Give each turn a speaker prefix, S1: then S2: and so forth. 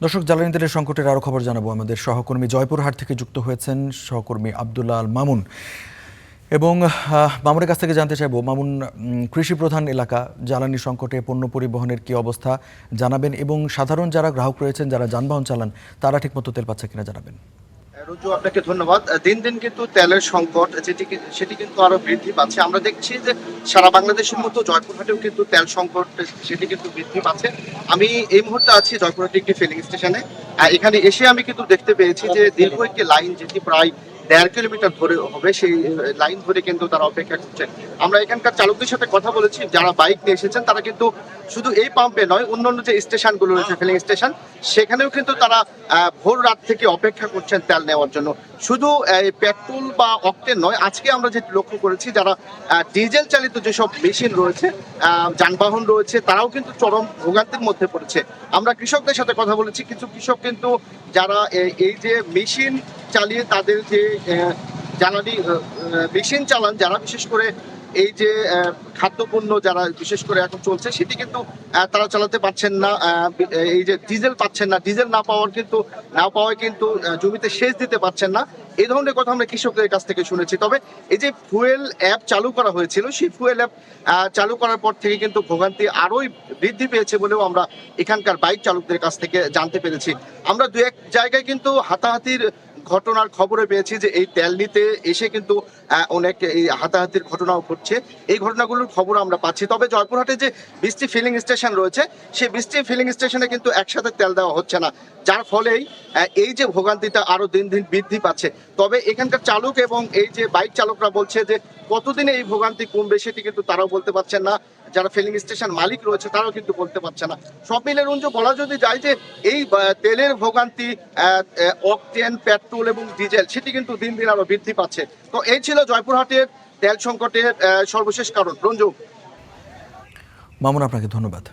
S1: দর্শক, জ্বালানি তেলের সংকটের আরও খবর জানাবো। আমাদের সহকর্মী জয়পুরহাট থেকে যুক্ত হয়েছেন সহকর্মী আব্দুল্লাহ আল মামুন, এবং মামুনের কাছ থেকে জানতে চাইবো, মামুন, কৃষি প্রধান এলাকা, জ্বালানি সংকটে পণ্য পরিবহনের কি অবস্থা জানাবেন, এবং সাধারণ যারা গ্রাহক রয়েছেন, যারা যানবাহন চালান, তারা ঠিকমতো তেল পাচ্ছে কিনা জানাবেন।
S2: রুজু, আপনাকে ধন্যবাদ। দিন দিন কিন্তু তেলের সংকট সেটি কিন্তু আরো বৃদ্ধি পাচ্ছে। আমরা দেখছি যে সারা বাংলাদেশের মতো জয়পুরহাটেও কিন্তু তেল সংকট সেটি কিন্তু বৃদ্ধি পাচ্ছে। আমি এই মুহূর্তে আছি জয়পুরহাটের একটি ফিলিং স্টেশনে। এখানে এসে আমি কিন্তু দেখতে পেয়েছি যে দীর্ঘ একটি লাইন, যেটি প্রায় 1.5 কিলোমিটার ধরে হবে, সেই লাইন ধরে কিন্তু তারা অপেক্ষা করছেন। আমরা এখানকার চালকদের সাথে কথা বলেছি, যারা বাইক নিয়ে এসেছেন তারা কিন্তু শুধু এই পাম্পে নয়, অন্যান্য যে স্টেশনগুলো রয়েছে, ফিলিং স্টেশন, সেখানেও কিন্তু তারা ভোর রাত থেকে অপেক্ষা করছেন তেল নেওয়ার জন্য। শুধু পেট্রোল বা অকটেন নয়, আজকে আমরা যেটি লক্ষ্য করেছি, যারা ডিজেল চালিত যেসব মেশিন রয়েছে, যানবাহন রয়েছে, তারাও কিন্তু চরম ভোগান্তির মধ্যে পড়েছে। আমরা কৃষকদের সাথে কথা বলেছি, কিছু কৃষক কিন্তু যারা এই যে মেশিন চালিয়ে তাদের যে জ্বালানি মেশিন চালান, যারা বিশেষ করে এই যে খাদ্যপণ্য যারা বিশেষ করে এখন চলছে, সেটি কিন্তু তারা চালাতে পারছেন না। এই যে ডিজেল পাচ্ছেন না, ডিজেল না পাওয়ায় কিন্তু জমিতে সেচ দিতে পারছেন না। এই ধরনের কথা আমরা কৃষকদের কাছ থেকে শুনেছি। তবে এই যে ফুয়েল অ্যাপ চালু করা হয়েছিল, সেই ফুয়েল অ্যাপ চালু করার পর থেকে কিন্তু ভোগান্তি আরোই বৃদ্ধি পেয়েছে বলেও আমরা এখানকার বাইক চালকদের কাছ থেকে জানতে পেরেছি। আমরা দু এক জায়গায় কিন্তু হাতাহাতির ঘটনার খবরে পেয়েছি যে এই তেল নিতে এসে কিন্তু অনেক এই হাতাহাতির ঘটনাও ঘটছে। এই ঘটনাগুলোর খবর আমরা পাচ্ছি। তবে জয়পুরহাটে যে 20টি ফিলিং স্টেশন রয়েছে, সেই 20টি ফিলিং স্টেশনে কিন্তু একসাথে তেল দেওয়া হচ্ছে না, যার ফলেই এই যে ভোগান্তিটা আরো দিন দিন বৃদ্ধি পাচ্ছে। তবে এখানকার চালক এবং এই যে বাইক চালকরা বলছে যে কতদিনে এই ভোগান্তি কমবে সেটি কিন্তু তারাও বলতে পারছেন না। যারা ফিলিং স্টেশন মালিক রয়েছে তারাও কিন্তু বলতে পারছে না। সব মিলে রঞ্জু, বলা যদি যায় যে এই তেলের ভোগান্তি, অকটেন, পেট্রোল এবং ডিজেল, সেটি কিন্তু দিন দিন আরো বৃদ্ধি পাচ্ছে। তো এই ছিল জয়পুরহাটের তেল সংকটের সর্বশেষ কারণ। রঞ্জু।
S1: মামুন, আপনাকে ধন্যবাদ।